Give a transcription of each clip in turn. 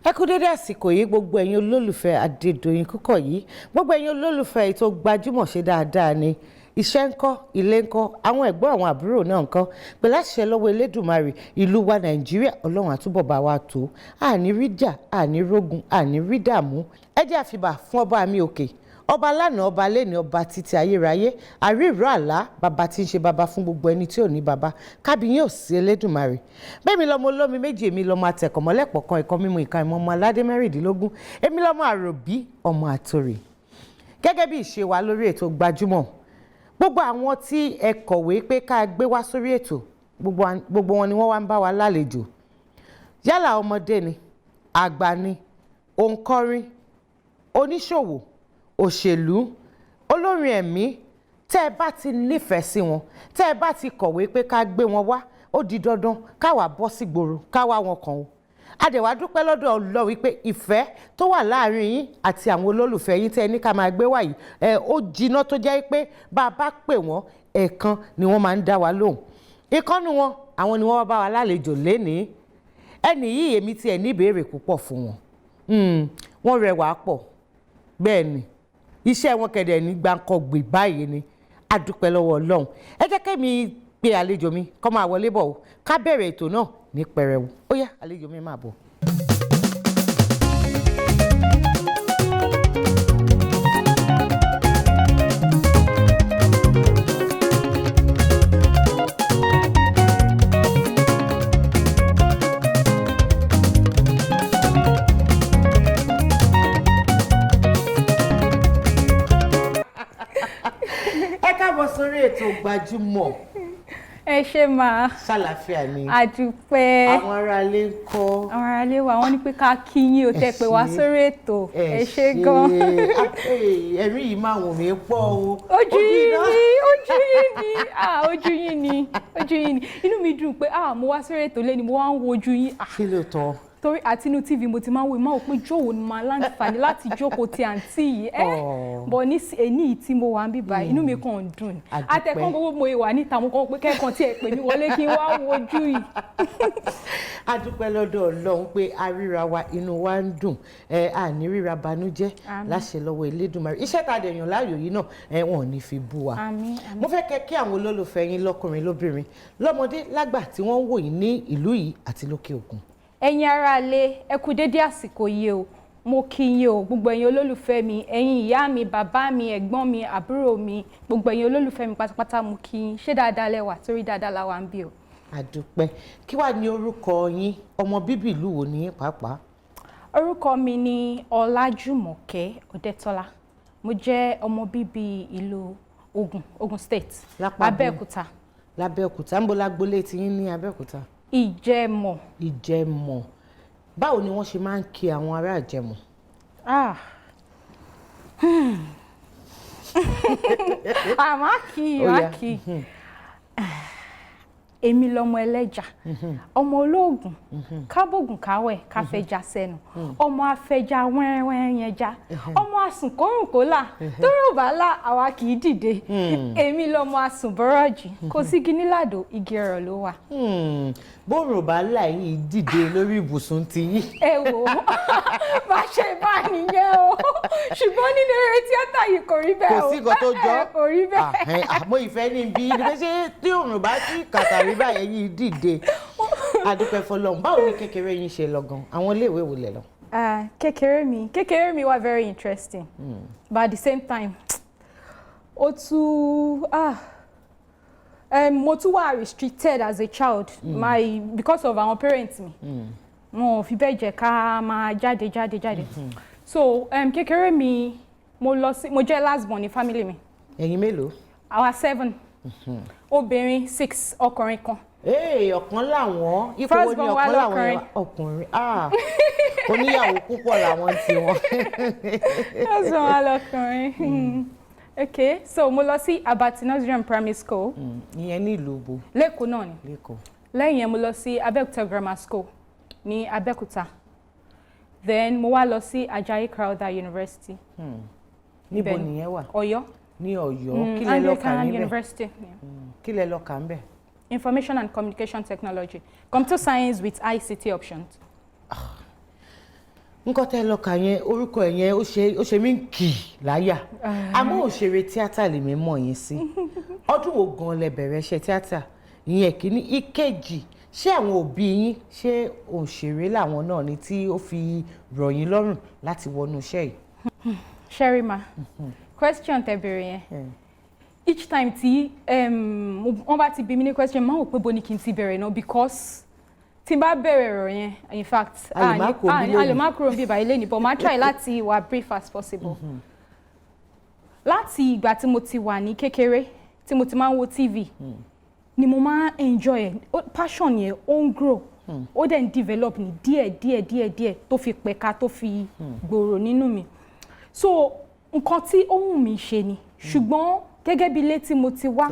ẹ kú dédé àsìkò yìí gbogbo ẹ̀yin olólùfẹ́ Adédoyin Kúkọ̀yí, gbogbo ẹ̀yin olólùfẹ́ ètò Gbajúmọ̀ ṣe dáadáa ni iṣẹ́ ńkọ́, ilé ńkọ́, àwọn ẹ̀gbọ́n àwọn àbúrò náà ńkọ́, pẹ̀lú àṣẹ lọ́wọ́ Elédùmarè ìlú wa Nàìjíríà Ọlọ́run àtúbọ̀ bá wa tó, àní rí jà, àní rógun, àní rí dààmú. Ẹ jẹ́ àfibà fún ọba mi òkè, ọba lánàá, ọba lẹ́ni, ọba títí ayérayé, àríró àlá, bàbá tí ń ṣe bàbá fún gbogbo ẹni tí ò ní bàbá, kábíyìn ò sí Elédùmarè. Bẹ́ẹ̀mi lọ́mọ olómi méjì, èmi lọ́mọ àtẹ̀kọ̀mọ́lẹ́pọ̀ kan, ìkan mímu ìkan ìmọ̀ ọmọ aládé mẹ́rìndínlógún, èmi lọ́mọ àròbí ọmọ àtòrè. Gẹ́gẹ́ bí ìṣe wa lórí ètò Gbajúmọ̀, gbogbo àwọn tí ẹ kọ̀wé pé ká gbé wá sórí ètò, gbogbo wọn ni wọ́n wá ń bá wa lálejò. Yálà ọmọdé ni, àgbà ni, òǹkọrin, oníṣòwò, òṣèlú, olórin ẹ̀mí, tẹ́ ẹ bá ti nífẹ̀ẹ́ sí wọn, tẹ́ ẹ bá ti kọ̀wé pé ká gbé wọn wá, ó di dandan káwa bọ́ sí gbòòrò káwa wọn kàn ó. Adẹ̀wà dúpẹ́ lọ́dọ̀ Ọlọ́run wípé ìfẹ́ tó wà láàrin yín àti àwọn olólùfẹ́ yín tẹ́ ẹ ní ká máa gbé wá yìí, ó jiná tó jẹ́ pé bá a bá pè wọ́n ẹ̀ẹ̀kan ni wọ́n máa ń dá wa lóhùn. Ìkànnì wọn, àwọn ni wọ́n wá bá wa lálejò lénìí. Ẹnì yìí èmi tiẹ̀ ní ìbéèrè púpọ̀ fún wọn. Wọ́n rẹwà pọ̀, bẹ́ẹ̀ ni iṣẹ́ wọn kẹ̀dẹ̀ ní gbàǹkangbè báyìí ni. A dúpẹ́ lọ́wọ́ Ọlọ́run. Ẹ jẹ́ kẹ́mi pe àlejò mi kó máa wọlé bọ̀ o, ká bẹ̀rẹ̀ ètò náà ní pẹrẹwu. Ó yá àlejò mi máa bọ̀. Sórí ètò Gbajúmọ̀. Ẹ ṣé máa. Ṣàlàáfíà ni. A dúpẹ́. Àwọn aráalé ń kọ́. Àwọn aráalé wa wọ́n ní pé ká kí yín o tẹ́ pé wá sórí ètò. Ẹ ṣé gan. Ẹ̀rí yìí máa wùn mí pọ̀ o. Ojú yín ni, ojú yín ni. Inú mi dùn pé mo wá sórí ètò lẹ́ni mo wá ń wo ojú yín. Kí ló tọ́? Torí àtinú TV mo ti máa ń wo ìmáwò pé jọ̀wọ́ ni màá láǹfààní láti jókòó ti àǹtí yìí bọ̀ ní èní tí mo wà ń bíbá inú mi kàn ń dùn àtẹ̀kọ́ gbogbo mo wà níta mo kàn pé kẹ́kàn tí ẹ pè mí wọlé kí n wá wojú yìí. A dúpẹ́ lọ́dọ̀ Ọlọ́run pé a ríra wa inú wa ń dùn àní ríra banújẹ́ láṣẹ lọ́wọ́ Elédùmarè. Iṣẹ́ tá a dẹ̀ yàn láàyò yìí náà wọn ò ní fi bú wa. Mo fẹ́ kẹ́ kí àwọn olólùfẹ́ yín lọ́kùnrin lóbìnrin lọ́mọdé lágbà tí wọ́n ń wò yín ní ìlú yìí àti lókè òkun. Ẹ̀yin aráalé ẹ kú dédé àsìkò yìí o, mo kí yín o gbogbo ẹ̀yin olólùfẹ́ mi, ẹ̀yin ìyá mi, bàbá mi, ẹ̀gbọ́n mi, àbúrò mi, gbogbo ẹ̀yin olólùfẹ́ mi pátápátá mo kí yín. Ṣé dáadáa lẹ́wà torí dáadáa la wà ń bí o. A dúpẹ́. Kí wàá ní orúkọ yín, ọmọ bíbí ìlú wo ni pàápàá? Orúkọ mi ni Jumoke Odetola. Mo jẹ́ ọmọ bíbí ìlú Ogun State, Abẹ́òkúta. Lábẹ́òkúta. Ń bo lágbolé tí yín ní Abẹ́òkúta? Ìjẹ̀mọ̀. Ìjẹ̀mọ̀. Báwo ni wọ́n ṣe máa ń kí àwọn ará Ìjẹ̀mọ̀? Má kí. Èmi lọmọ ẹlẹ́ja, ọmọ olóògùn, kábògùn káwẹ̀, káfẹ́já sẹ́nu, ọmọ afẹ́já wẹ́rẹ́wẹ́rẹ́ yẹn já, ọmọ asùnkórùnkólà, tó rò bá là àwa kì í dìde. Èmi lọmọ asùnbọ́rọ̀jì, kò sí igi nílàdó, igi ọ̀rọ̀ ló wà. Bóòrùn bá là yìí dìde lórí ibùsùn ti yín. Ẹ wò ó, bá ṣe bá nìyẹn o, ṣùgbọ́n nínú eré tíátà yìí kò rí bẹ́ẹ̀ o. Kò sí nǹkan tó jọ. Kò rí bẹ́ẹ̀. Àmọ́ ìfẹ́ ní bí ní pé ṣé tí òòrùn bá sí kàtàrí báyẹn yìí dìde. A dúpẹ́ f'Ọlọ́run. Báwo ni kékeré yín ṣe lọ gan? Àwọn iléèwé wo lẹ lọ? Kékeré mi wà very interesting, but at the same time ó tún mo tún wà restricted as a child because of our parents mi. Wọn ò fi bẹ́ẹ̀ jẹ́ ká máa jáde. So kékeré mi mo jẹ́ last born ní family mi. Ẹ̀yin mélòó? Àwa 7. Obìnrin 6, ọkùnrin kan. Ọ̀kan làwọn. Ipò wo ni ọ̀kan làwọn ọkùnrin? Oníyàwó púpọ̀ làwọn ti wọn. First born wa lọkùnrin. Okay, so mo lọ sí Abati Nursery Primary School. Ìyẹn ní ìlú Ògbó. Lẹ́kọ̀ọ́ náà ni. Lẹ́kọ̀ọ́. Lẹ́yìn yẹn mo lọ sí Abẹ́òkúta Grammar School ní Abẹ́òkúta. Then mo wá lọ sí Ajayi Crowther University. Níbo nìyẹn wà? Ọ̀yọ́. Ní Ọ̀yọ́. Kí lẹ lọ kà níbẹ̀? University. Kí lẹ lọ kà níbẹ̀? Information and Communication Technology. Computer Science with ICT options. nǹkan tẹ́ lọ kà yẹn orúkọ ẹ̀ yẹn ó ṣe mí kì láyà àmọ́ òṣèré tíátà lèmi mọ̀ yín sí ọdún wo gan lẹ bẹ̀rẹ̀ iṣẹ́ tíátà ìyẹn kìíní ìkejì ṣé àwọn òbí yín ṣé òṣèré làwọn náà ni tí ó fi rọ̀ yín lọ́rùn láti wọnú iṣẹ́ yìí. Sherima question tẹ́ bẹ̀rẹ̀ yẹn each time tí wọ́n bá ti bí mi ní question máa wò pé bo ni kí n ti bẹ̀rẹ̀ náà because tí n bá bẹ̀rẹ̀ ọ̀rọ̀ yẹn in fact a lè má kúrò níbi ìbàyẹ̀ lẹ́nu but máa try láti wà brief as possible. Láti ìgbà tí mo ti wà ní kékeré tí mo ti máa ń wo TV ni mo máa ń enjoy ẹ̀ passion yẹn ó ń grow ó dẹ̀ ń develop ní díẹ̀ tó fi pẹ̀ka tó fi gbòòrò nínú mi so nǹkan tí ó wù mí ṣe ni ṣùgbọ́n gẹ́gẹ́ bí ilé tí mo ti wá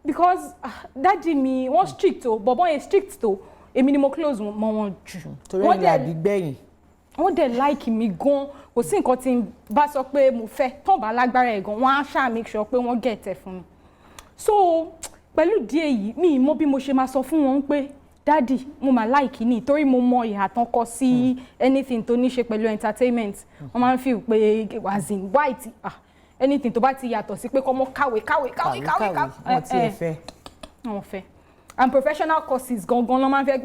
because dáàdi mi wọ́n strict o bọ̀bọ́ yẹn strict tó èmi ni mo close mọ́ wọn jù. torí ẹ̀yin àbígbẹ̀yìn. wọ́n dẹ̀ like mi gan kò sí nǹkan tí n bá sọ pé mo fẹ́ tán bá lágbára ẹ̀ gan wọ́n á ṣáà make sure pé wọ́n get ẹ̀ fún mi. so pẹ̀lú díẹ̀ yìí mi mọ̀ bí mo ṣe máa sọ fún wọn pé dáàdi mo máa like ní torí mo mọ ìhà tán kọ sí anything tó ní ṣe pẹ̀lú entertainment wọ́n máa ń feel pé as in white anything tó bá ti yàtọ̀ sí pé kọ́mọ kàwé. wọ́n ti ẹ̀ fẹ́. wọ́n fẹ́ and professional courses gangan ló máa ń fẹ́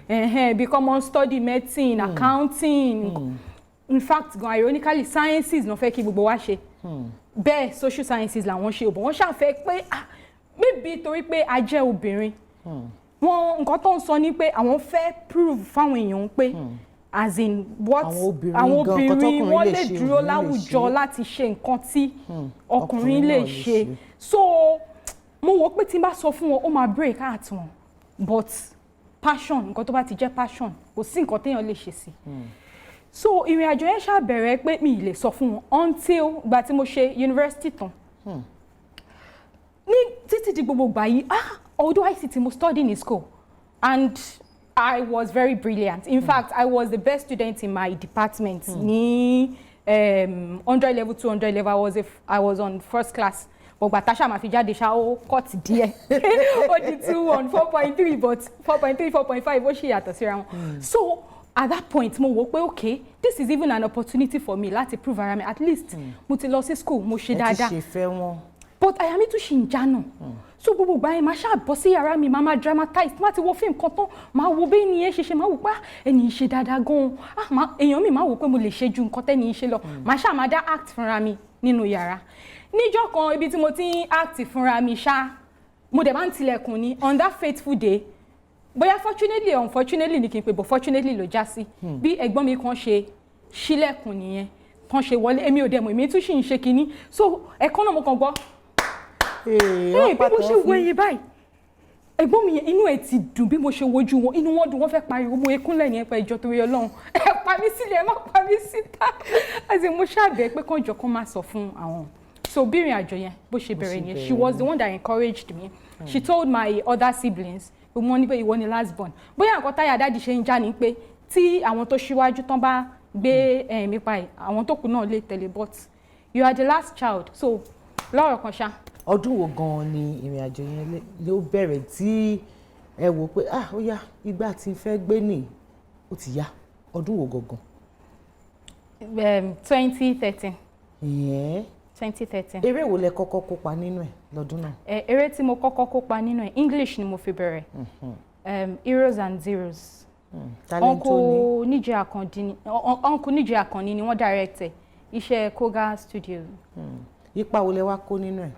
pé bí kọ́mọ study medicine accounting in fact gan ironically sciences ló fẹ́ kí gbogbo wa ṣe bẹ́ẹ̀ social sciences làwọn ṣe òbọ̀ wọ́n ṣàfẹ́ pé maybe torí pé a jẹ́ obìnrin wọn nǹkan tó ń sọ ni pé àwọn fẹ́ prove fáwọn èèyàn pé as in what àwọn obìnrin wọ́n lè dúró láwùjọ láti ṣe nǹkan tí ọkùnrin lè ṣe so mo wò pé tí n bá sọ fún wọn ó máa break heart wọn but passion nǹkan tó bá ti jẹ́ passion kò sí nǹkan téèyàn lè ṣe sí so ìrìn àjò yẹn ṣáà bẹ̀rẹ̀ pé mi ì lè sọ fún wọn until ìgbà tí mo ṣe university tán ní títí di gbogbo gbà yìí although ICT mo study in school and I was very brilliant. In fact, I was the best student in my department. Ní 100 level, 200 level, I was on first class. But Batasha ma fi jáde ṣá ó cut díẹ̀. Ó di 2 4.3 but 4.3, 4.5 ó ṣì yàtọ̀ síra wọn. So at that point mo wò pé okay, this is even an opportunity for me láti prove ara mi at least mo ti lọ sí school mo ṣe dáadáa. Ẹ ti ṣe fẹ́ wọn. But àyà mi tún ṣì ń já náà. So gbogbo ìgbà yẹn máa ṣáà bọ́ sí yàrá mi máa dramatize máa ti wo fíìmù kan tán máa wo bẹ́ẹ̀ ni ẹ ṣe máa wò pé ẹni ṣe dáadáa gan-an èèyàn mi máa wò pé mo lè ṣe ju nǹkan tẹ́ni ṣe lọ máa ṣáà máa dá act fúnra mi nínú yàrá níjọ́ kan ibi tí mo ti ń act fúnra mi ṣá mo dẹ̀ máa ń tilẹ̀kùn ní on that fateful day bóyá fortunately or unfortunately ni kì í pè but fortunately ló já sí bí ẹ̀gbọ́n mi kan ṣe ṣílẹ̀kùn nìyẹn kan ṣe wọlé èmi ò dẹ̀ mọ̀ èmi tún ṣì ń ṣe kinní so ẹ̀kan náà mo kàn gbọ́ bí mo ṣe wo ẹyin báyìí ẹ̀gbọ́n mi yẹn inú ẹ̀ ti dùn bí mo ṣe wojú wọn inú wọn dùn wọ́n fẹ́ pariwo mo ekúnlẹ̀ ní ẹ̀pẹ́ ìjọ torí Ọlọ́run ẹ pa mí sílẹ̀ ẹ má pa mí síta àti mo ṣàbẹ̀ pé kànjọ kan máa sọ fún àwọn so bí ìrìn àjò yẹn bó ṣe bẹ̀rẹ̀ yẹn she was the one that encouraged me she told my other siblings pé wọ́n ní pé ìwọ ni last born bóyá nǹkan táyà dáàdì ṣe ń já ni pé tí àwọn tó ṣíwájú tán bá gbé mi pa ẹ̀ àwọn tó kù náà lè tẹ̀lé but you are the last child so lọ́rọ̀ kan ṣá. Ọdún wo gan-an ni ìrìn àjò yẹn ló bẹ̀rẹ̀ tí ẹ wò pé ó yá ìgbà tí fẹ́ gbé nì ó ti yá ọdún wo gangan. 2013. 2013. Eré wo lẹ kọ́kọ́ kópa nínú ẹ̀ lọ́dún náà. Eré tí mo kọ́kọ́ kópa nínú ẹ̀ English ni mo fi bẹ̀rẹ̀ Heroes and Zeros. Uncle Níjẹ́ Àkànní ni wọ́n direct ẹ̀ iṣẹ́ Koga Studio. Ipa wo lẹ wá kó nínú ẹ̀.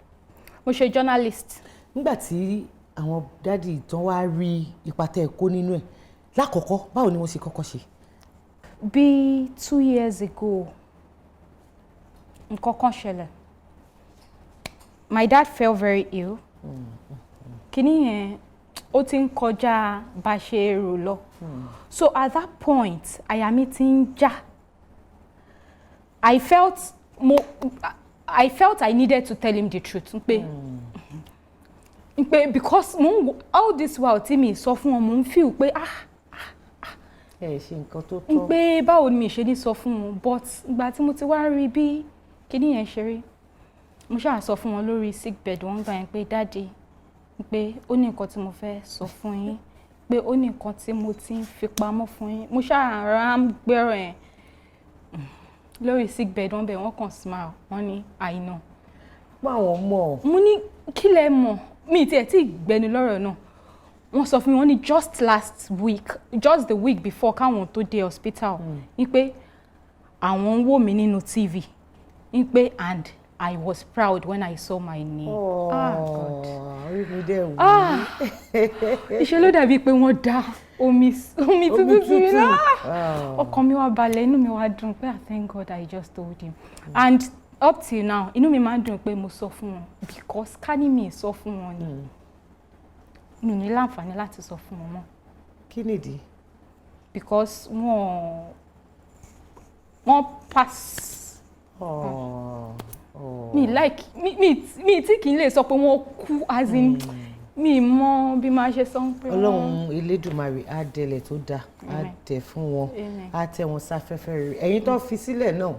Mo ṣe journalist. Nígbà tí àwọn dádì tán wá rí ipa tẹ́ ẹ kó nínú ẹ̀ lákọ̀ọ́kọ́ báwo ni wọ́n ṣe kọ́kọ́ ṣe. Bí 2 years ago nǹkan kan ṣẹlẹ̀ my dad fell very ill kíní yẹn ó ti ń kọjá bá ṣe rò lọ so at that point àyà mi ti ń já I felt I needed to tell him the truth because all this while tí mi sọ fún wọn mo ń feel pé ẹ ṣe nǹkan tó tọ́ pé báwo ni mi ṣe ní sọ fún wọn but ìgbà tí mo ti wá rí bí kíní yẹn ṣe rí mo ṣáà sọ fún wọn lórí sick bed wọ́n gbà yẹn pé dáàdi pé ó ní nǹkan tí mo fẹ́ sọ fún yín pé ó ní nǹkan tí mo ti ń fi pamọ́ fún yín mo ṣáà rà ń gbẹ́rọ̀ yẹn lórí sick bed wọ́n bẹ̀ wọ́n kàn smile wọ́n ní I know. Báwọn mọ̀. Mo ní kí lẹ mọ̀ mi tiẹ̀ tí gbẹnu lọ́rọ̀ náà wọ́n sọ fún mi wọ́n ní just the week before káwọn tó dé hospital ní pé àwọn ń wò mí nínú TV ní pé and I was proud when I saw my name. God. Ìṣe ló dàbí pé wọ́n dá omi tútù sí mi náà. Ọkàn mi wá balẹ̀, inú mi wá dùn pé thank God I just told him. And up till now, inú mi máa ń dùn pé mo sọ fún wọn because ká ní mi sọ fún wọn ni. Mi ò ní láǹfààní láti sọ fún wọn mọ́. Kí nìdí? Because wọ́n pass. Mi tí kì í lè sọ pé wọ́n kú as in mi mọ bí máa ṣe sọ pé Ọlọ́run Elédùmarè á dẹlẹ̀ tó dáa á dẹ̀ fún wọn á tẹ́ wọn sáfẹ́fẹ́ rere ẹ̀yin tó fi sílẹ̀ náà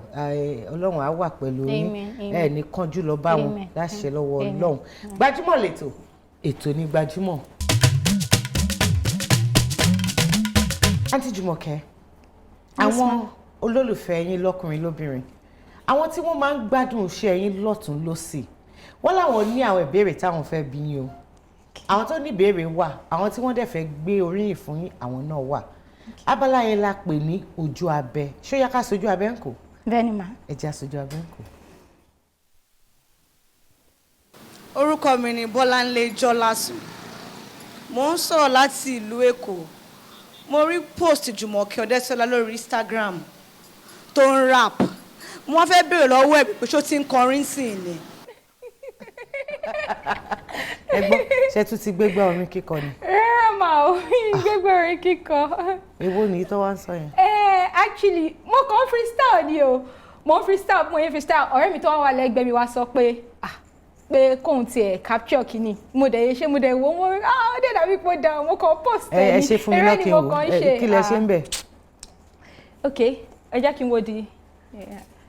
Ọlọ́run á wà pẹ̀lú yín ẹ ní kánjú lọ bá wọn láṣẹ lọ́wọ́ Ọlọ́run. Gbajúmọ̀ lẹ́tọ̀ ètò ní Gbajúmọ̀. Àǹtí Jumoke àwọn olólùfẹ́ yín lọ́kùnrin lóbìnrin àwọn tí wọ́n máa ń gbádùn iṣẹ́ yín lọ́tún lósì wọ́n láwọn ní àwọn ìbéèrè táwọn fẹ́ bi yín o àwọn tó ní ìbéèrè wà àwọn tí wọ́n dẹ̀ fẹ́ gbé oríyìn fún yín àwọn náà wà abala yẹn la pè ní ojú abẹ ṣó yá ká sojú abẹ ń kò. Bẹ́ẹ̀ni mà. ẹ jẹ́ aṣojú abẹ ń kò. Orúkọ mi ni Bọ́láńlé Jọ́lásù mo ń sọ̀rọ̀ láti ìlú Èkó mo rí post Jumoke Odetola lórí Instagram tó ń rap mo wá fẹ́ béèrè lọ́wọ́ ẹ̀ pé ṣó ti ń kọrin sí i ni. Ẹ̀gbọ́n ṣe tún ti gbégbá orin kíkọ ni. Mà ó gbégbá orin kíkọ. Èwo ni tó wá ń sọ yẹn. Actually mo kàn freestyle ni o mo freestyle mo yẹn freestyle ọ̀rẹ́ mi tó wà lẹ́gbẹ̀ẹ́ mi wá sọ pé pé kóun tiẹ̀ capture kìíní mo dẹ̀ ṣe mo dẹ̀ wo mo rí ó dẹ̀ dàbí pé dáhùn mo kàn post ẹ̀ ní ẹ ṣe fún mi náà kí n wò kí lẹ ṣe ń bẹ̀. Ok ẹ jẹ́ kí n wo di.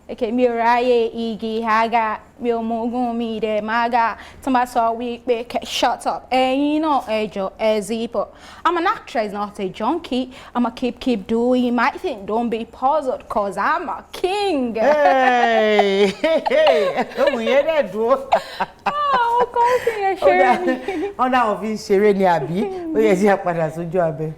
Okay, mi ò ráyè igi àga mi ò mọ ogún mi dẹ̀ máa ga tí wọ́n bá sọ wípé shut up ẹ̀yin náà ẹ jọ̀ọ́ ẹ zip up. I'm an actress not a junkie. I'ma keep doing my thing. Don't be puzzled cause I'm a king. Ohun yẹn dẹ̀ dúró. Ó kọ́ fi yẹn ṣeré ni. Wọ́n náà fi ń ṣeré ni àbí ó yẹ kí a padà sójú abẹ.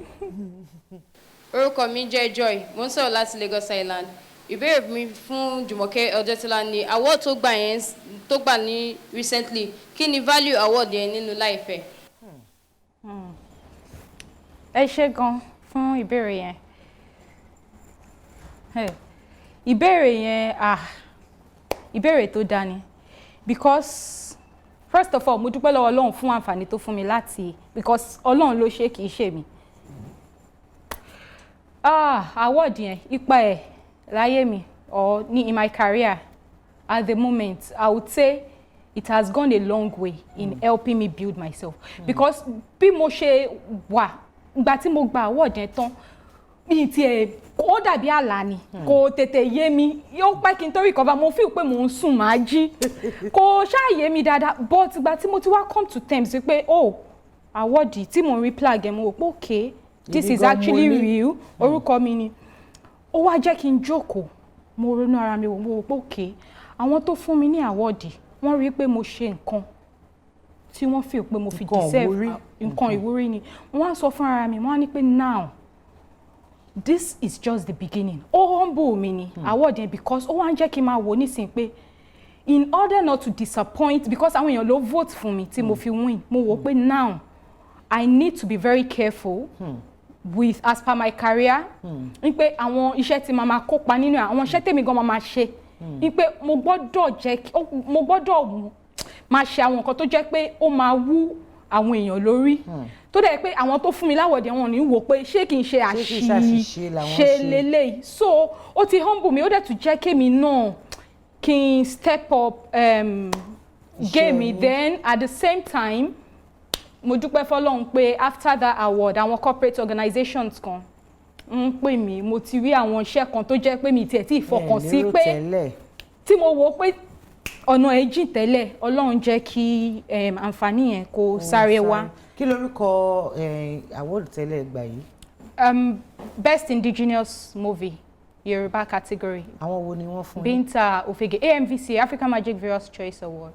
Orúkọ mi jẹ́ Joy mo ń sọ̀rọ̀ láti Lagos Island. Ìbéèrè mi fún Jumoke Odetola ni award tó gbà ní recently kí ni value award yẹn nínú life ẹ. Ẹ ṣé gan fún ìbéèrè yẹn. Ìbéèrè yẹn ìbéèrè tó dáa ni because first of all mo dúpẹ́ lọ́wọ́ Ọlọ́run fún àǹfààní tó fún mi láti because Ọlọ́run ló ṣe kì í ṣe mi. Award yẹn ipa ẹ̀ láyé mi or in my career at the moment I would say it has gone a long way in helping me build myself because bí mo ṣe wà ìgbà tí mo gba award yẹn tán mi tiẹ̀ ó dàbí àlá ni kò tètè yé mi yóò pẹ́ kí n tó recover mo feel pé mò ń sùn máa jí kò ṣáà yé mi dáadáa but ìgbà tí mo ti wá come to terms pé award tí mo rí plug ẹ̀ mo wò pé okay this is actually real orúkọ mi ni. Ó wá jẹ́ kí n jókòó mo ronú ara mi wò mo wò pé òkè àwọn tó fún mi ní àwọ́ọ̀dì wọ́n rí pé mo ṣe nǹkan tí wọ́n fi pé mo fi deserve nǹkan ìwúrí ni wọ́n á sọ fún ara mi wọ́n á ní pé now this is just the beginning ó humble mi ni àwọ́ọ̀dì yẹn because ó wá ń jẹ́ kí n máa wò nísìnyí pé in order not to disappoint because àwọn èèyàn ló vote fún mi tí mo fi win mo wò pé now I need to be very careful. With as per my career ní pé àwọn iṣẹ́ tí màá máa kópa nínú àwọn iṣẹ́ tèmi gan máa ṣe ní pé mo gbọ́dọ̀ máa ṣe àwọn nǹkan tó jẹ́ pé ó máa wú àwọn èèyàn lórí tó dẹ̀ pé àwọn tó fún mi láwọ̀dẹ̀ wọn ní wò pé ṣé kì í ṣe àṣìṣe lélẹ́yìí so ó ti humble mi ó dẹ̀ tún jẹ́ kémi náà kí n step up game mi then at the same time mo dúpẹ́ fọ́lọ́run pé after that award àwọn corporate organizations kan ń pè mí mo ti rí àwọn iṣẹ́ kan tó jẹ́ pé mi tiẹ̀ tí ìfọkàn sí pé tí mo wò pé ọ̀nà ẹ̀ jìn tẹ́lẹ̀ Ọlọ́run jẹ́ kí àǹfààní yẹn kó sáré wá. Kí lorúkọ award tẹ́lẹ̀ gbà yìí? Best indigenous movie Yoruba category. Àwọn wo ni wọ́n fún yín? Binta Ofege, AMVC, African Magic Various Choice Award.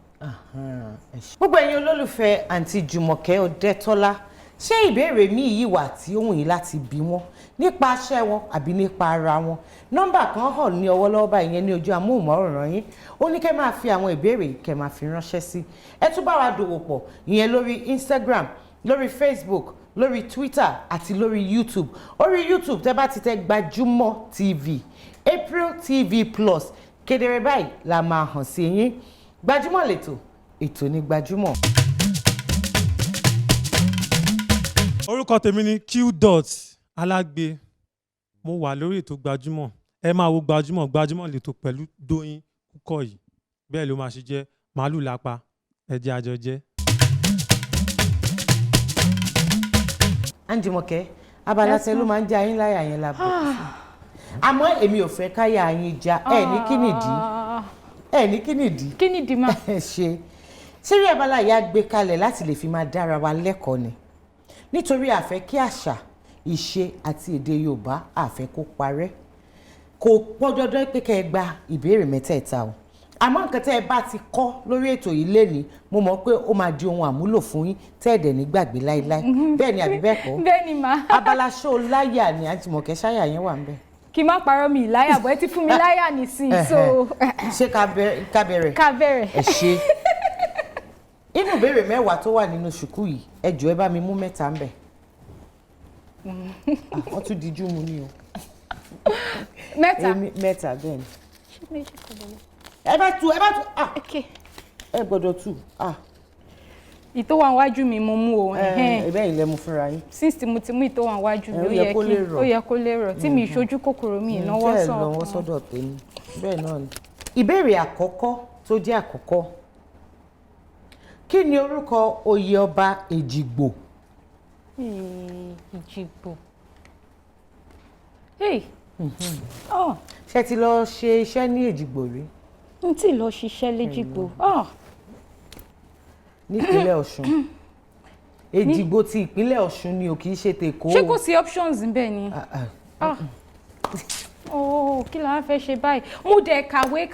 Gbogbo ẹ̀yin olólùfẹ́ àǹtí Jumoke Odetola, ṣé ìbéèrè mi yìí wà tí ó wù yín láti bi wọ́n nípa iṣẹ́ wọn àbí nípa ara wọn? Nọ́mbà kan hàn ní ọwọ́ lọ́wọ́ báyìí yẹn ní ojú amóhùnmáwòrán yín. Ó ní kẹ́ máa fi àwọn ìbéèrè kẹ́ máa fi ránṣẹ́ sí. Ẹ tún bá wa dòwò pọ̀ ìyẹn lórí Instagram, lórí Facebook, lórí Twitter àti lórí YouTube. Orí YouTube tẹ́ bá ti tẹ GbajumoTV, ApreelTV Plus, kedere báyìí la máa hàn sí yín. Gbajumo lẹ́tọ̀, ètò ní Gbajumo. Orúkọ tèmi ni Q Alágbe. Mo wà lórí ètò Gbajumo. Ẹ máa wo Gbajumo lẹ́tọ̀ pẹ̀lú Dóyin Kúkọ̀yí. Bẹ́ẹ̀ ló máa ṣe jẹ́ màálù lápá. Ẹ jẹ́ àjọ jẹ́. Jumoke, abala tẹ ló máa ń já yín láyà yẹn lábẹ́. Àmọ́ èmi ò fẹ́ káyà yín já. Ẹ ní kí nìdí? Ẹ ní kí nìdí? Kí nìdí mà? Ṣé rí abala yìí á gbé kalẹ̀ láti lè fi máa dára wa lẹ́kọ̀ọ́ ni? Nítorí a fẹ́ kí àṣà, ìṣe àti èdè Yorùbá a fẹ́ kó parẹ́. Kò pọn dandan pé kẹ́ ẹ gba ìbéèrè mẹ́tẹ̀ẹ̀ta o. Àmọ́ nǹkan tẹ́ ẹ bá ti kọ́ lórí ètò yìí lénìí, mo mọ̀ pé ó máa di ohun àmúlò fún yín tẹ́ ẹ̀dẹ̀ ní gbàgbé láíláí. Bẹ́ẹ̀ ni àbí bẹ́ẹ̀ kọ́? Bẹ́ẹ̀ ni mà. Abala ṣó láyà ni Jumoke, ṣáyà yẹn wà ń bẹ̀. Kí má parọ́ mi láyà, bọ́ ẹ ti fún mi láyà nísìnyí. So ṣé ká bẹ̀rẹ̀? ká bẹ̀rẹ̀. Ẹ ṣe. Inú ìbéèrè mẹ́wàá tó wà nínú ṣùkú yìí, ẹ jọ̀ọ́ ẹ bá mi mú mẹ́ta ń bẹ̀. Wọ́n tún dijú mu ni o. Mẹ́ta. Mẹ́ta bẹ́ẹ̀ ni. Ṣé méjì kò lè lọ? Ẹ bá tú. Okay. Ẹ gbọ́dọ̀ tú. Ìtò wà níwájú mi mo mú o. Ẹ̀bẹ̀ ilẹ̀ mu fúnra yín. Since tí mo ti mú ìtò wà níwájú mi, Ó yẹ kó lè rọ̀. Tí mi ìṣojú kòkòrò mi ìnáwó Bẹ́ẹ̀ sàn. lọ́wọ́ sọ́dọ̀ tèmi. Bẹ́ẹ̀ náà ni. Ìbéèrè àkọ́kọ́ tó jẹ́ àkọ́kọ́. Kí ni orúkọ oyè ọba Èjìgbò? Èjìgbò. Ṣé ti lọ ṣe iṣẹ́ ní Èjìgbò rí? N tí lọ ṣiṣẹ́ l'Èjìgbò. Nípínlẹ̀ Ọ̀ṣun. Èjìgbò ti ìpínlẹ̀ Ọ̀ṣun ni o, kì í ṣe tèkó. Ṣé kò sí options ńbẹ̀ ni? Kí la fẹ́ ṣe báyìí? Mo dẹ̀ kàwé.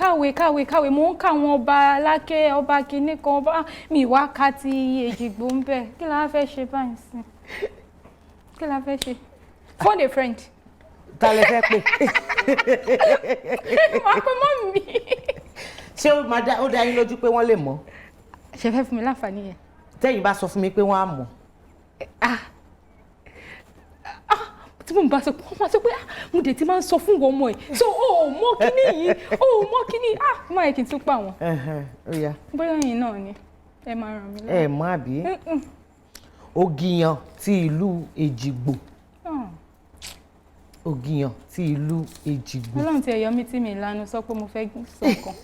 Mo ń kà àwọn ọba aláké, ọba kìíní kan, ọba mi wá ká ti Èjìgbò ńbẹ̀. Kí la fẹ́ ṣe báyìí sí? Kí la fẹ́ ṣe? Phone a friend. Ta lẹ fẹ́ pè? Màá pe mọ́ mi. Ṣé ó dá yín lójú pé wọ́n lè mọ̀? Ṣé fẹ́ fún mi láǹfààní yẹn? Tẹ́yìn bá sọ fún mi pé wọ́n á mọ̀. Tí mo bá sọ pé wọ́n máa sọ pé mo dẹ̀ ti máa ń sọ fún wọn ọmọ ẹ̀. So o ò mọ kíní yìí, má yẹ kí n tún pa wọn. Bóyá yìí náà ni ẹ máa ràn mí lọ́wọ́. Ẹ mọ̀ àbí? Ògìyàn ti ìlú Èjìgbò. Ògìyàn ti ìlú Èjìgbò. Ọlọ́run ti ẹ̀yọ́ mi tí mi ìlànà sọ pé mo fẹ́ sọ kan.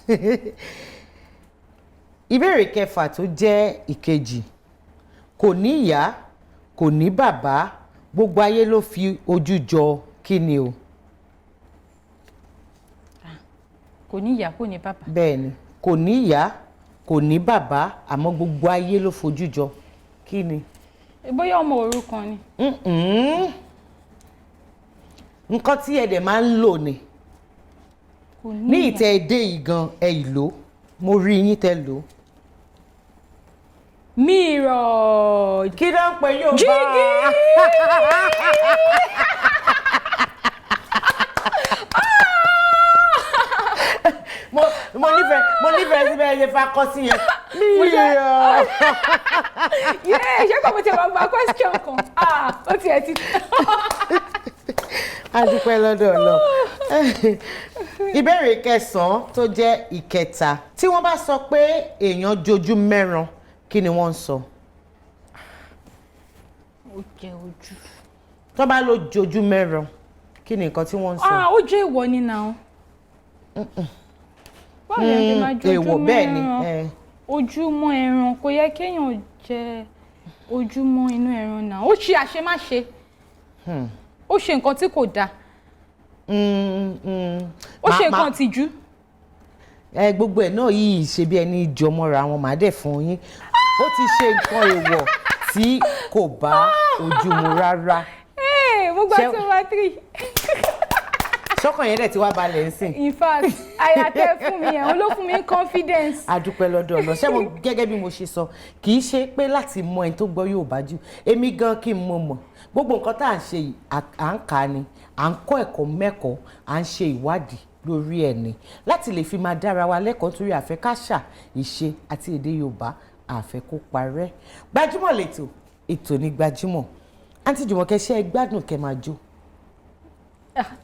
Ìbéèrè kẹfà tó jẹ́ ìkejì. Kò ní ìyá, kò ní bàbá, gbogbo ayé ló fi ojú jọ kí ni o? Kò ní ìyá, kò ní bàbá. Bẹ́ẹ̀ni, kò ní ìyá, kò ní bàbá, àmọ́ gbogbo ayé ló fojú jọ kí ni? Bóyá ọmọ òrukàn ni. Nǹkan tí ẹ dẹ̀ máa ń lò ni. Ní ìtẹ́ èdè yìí gan ẹ ìlò, mo rí yín tẹ́ lò. Mirror. Kí ló ń pè yóò bá? Jígí. Mo nífẹ̀ẹ́ sí bẹ́ẹ̀ ṣe fakọ́ sí yẹn. Mirror. Ṣé kò mo ti wá gba question kan? Ó ti ẹ̀ ti. A dúpẹ́ lọ́dọ̀ Ọlọ́run. Ìbéèrè kẹsàn-án tó jẹ́ ìkẹta. Tí wọ́n bá sọ pé èèyàn jojú mẹ́ran, kí ni wọ́n ń sọ? Ó jẹ ojú. Tó bá lo jojú mẹ́ran, kí ni nǹkan tí wọ́n ń sọ? Ó jẹ́ ìwọ ni náà. Báwo ni ẹ máa jojú mẹ́ran? Ojúmọ́ ẹran, kò yẹ kéèyàn jẹ ojúmọ́ inú ẹran náà. Ó ṣe àṣemáṣe. Ó ṣe nǹkan tí kò dáa. Ó ṣe nǹkan tìjú. Gbogbo ẹ̀ náà yìí ṣe bí ẹni jọmọ́ra wọn màá dẹ̀ fún yín. Ó ti ṣe nǹkan èèwọ̀ tí kò bá ojú mu rárá. Mo gbà tí wọ́n 3. sọ́kàn yẹn dẹ̀ ti wá balẹ̀ ń sìn. In fact àyà tẹ́ fún mi yẹn òun ló fún mi ní confidence. A dúpẹ́ lọ́dọ̀ Ọlọ́run. Ṣé mo gẹ́gẹ́ bí mo ṣe sọ kì í ṣe pé láti mọ ẹni tó gbọ́ Yorùbá jù èmi gan kí n mọ̀ gbogbo nǹkan tá à ń ṣe yìí à ń kà ni à ń kọ́ ẹ̀kọ́ mẹ́kọ̀ọ́ à ń ṣe ìwádìí lórí ẹ̀ ni láti lè fi máa dára wa lẹ́kọ̀ọ́ torí àfẹ́ káṣà ìṣe àti èdè Yorùbá àfẹ́ kó parẹ́. Gbajúmọ̀ lètò ètò ní Gbajúmọ̀. Àǹtí Jùmọ̀kẹ́ ṣe é gbádùn kẹ́ máa jó.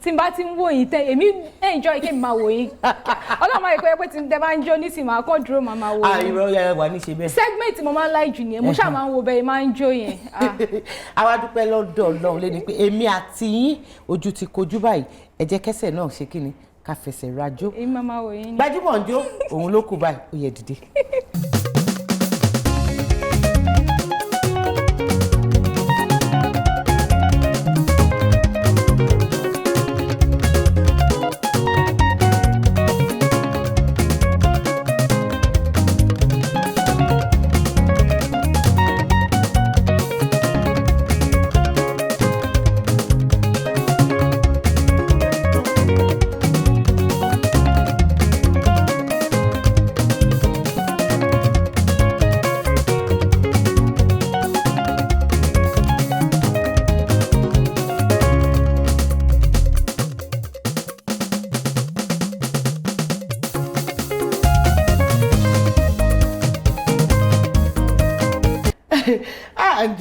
Tí n bá ti ń wò yín tẹ èmi enjoy kí n máa wò yín Ọlọ́run máa yẹ pé tí n tẹ bá ń jó nísìnyí máa kọ́ dúró máa wò yín. Irọ́ yẹn wà ní ṣe bẹ́ẹ̀. segment mo máa ń like jù nìyẹn mo ṣáà máa ń wo bẹ́ẹ̀ máa ń jó yẹn. Àwa dúpẹ́ lọ́dọ̀ Ọlọ́run lé ní pé èmi àti yín ojú ti kojú báyìí ẹ jẹ́ kẹ́sẹ̀ náà ṣe kí ni ká fẹsẹ̀ rajó. èmi máa wò yín ni. Gbajúmọ̀ ń jó òun ló kù báyìí ó yẹ dìde.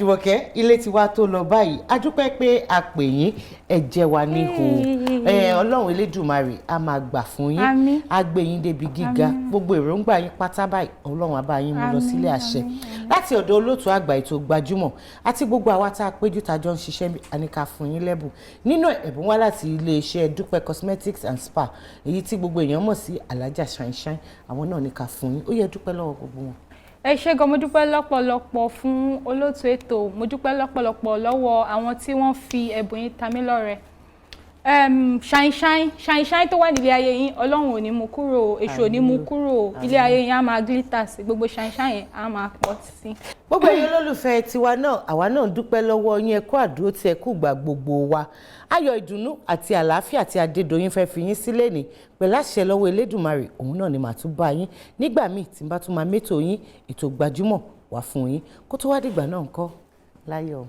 Jùmọ̀kẹ́ ilé ti wá tó lọ báyìí a dúpẹ́ pé a pè yín ẹ jẹ́ wa níhò Ọlọ́run Elédùmarè a máa gbà fún yín a gbé yín débi gíga gbogbo èròǹgbà yín pátá báyìí Ọlọ́run á bá yín mú lọ sílé àṣẹ láti ọ̀dọ̀ olóòtú àgbà ètò Gbajúmọ̀ àti gbogbo àwa tá a péjú tá a jọ ń ṣiṣẹ́ àníkà fún yín lẹ́bùn nínú ẹ̀bùn wá láti iléeṣẹ́ Dúpẹ́ Cosmetics and Spa èyí tí gbogbo èèyàn mọ̀ sí Alájà Shine àwọn náà ní ká fún yín ó yẹ dúpẹ́ lọ́wọ́ gbogbo wọn. Ẹ ṣé gan mo dúpẹ́ lọ́pọ̀lọpọ̀ fún olóòtú ètò mo dúpẹ́ lọ́pọ̀lọpọ̀ lọ́wọ́ àwọn tí wọ́n fi ẹ̀bùn yín ta mí lọ́rẹ. Shine tó wà nílé ayé yín Ọlọ́run ò ní mú kúrò èṣù ò ní mú kúrò ilé ayé yín á máa glitter sí gbogbo shine yẹn á máa pọ̀ sí. Gbogbo ẹ̀yin olólùfẹ́ tiwa náà àwa náà dúpẹ́ lọ́wọ́ yín ẹ kú àdúró tí ẹ kú gbà gbogbo wa ayọ̀ ìdùnnú àti àlàáfíà tí Adédoyin fẹ́ fi yín sílẹ̀ ní pẹ̀lú àṣẹ lọ́wọ́ Elédùmarè òun náà ni màá tún bá yín nígbà míì tí n bá tún máa mẹ́tò yín ètò Gbajúmọ̀ wá fún yín kó tó wá dìgbà náà ńkọ́ láyọ̀.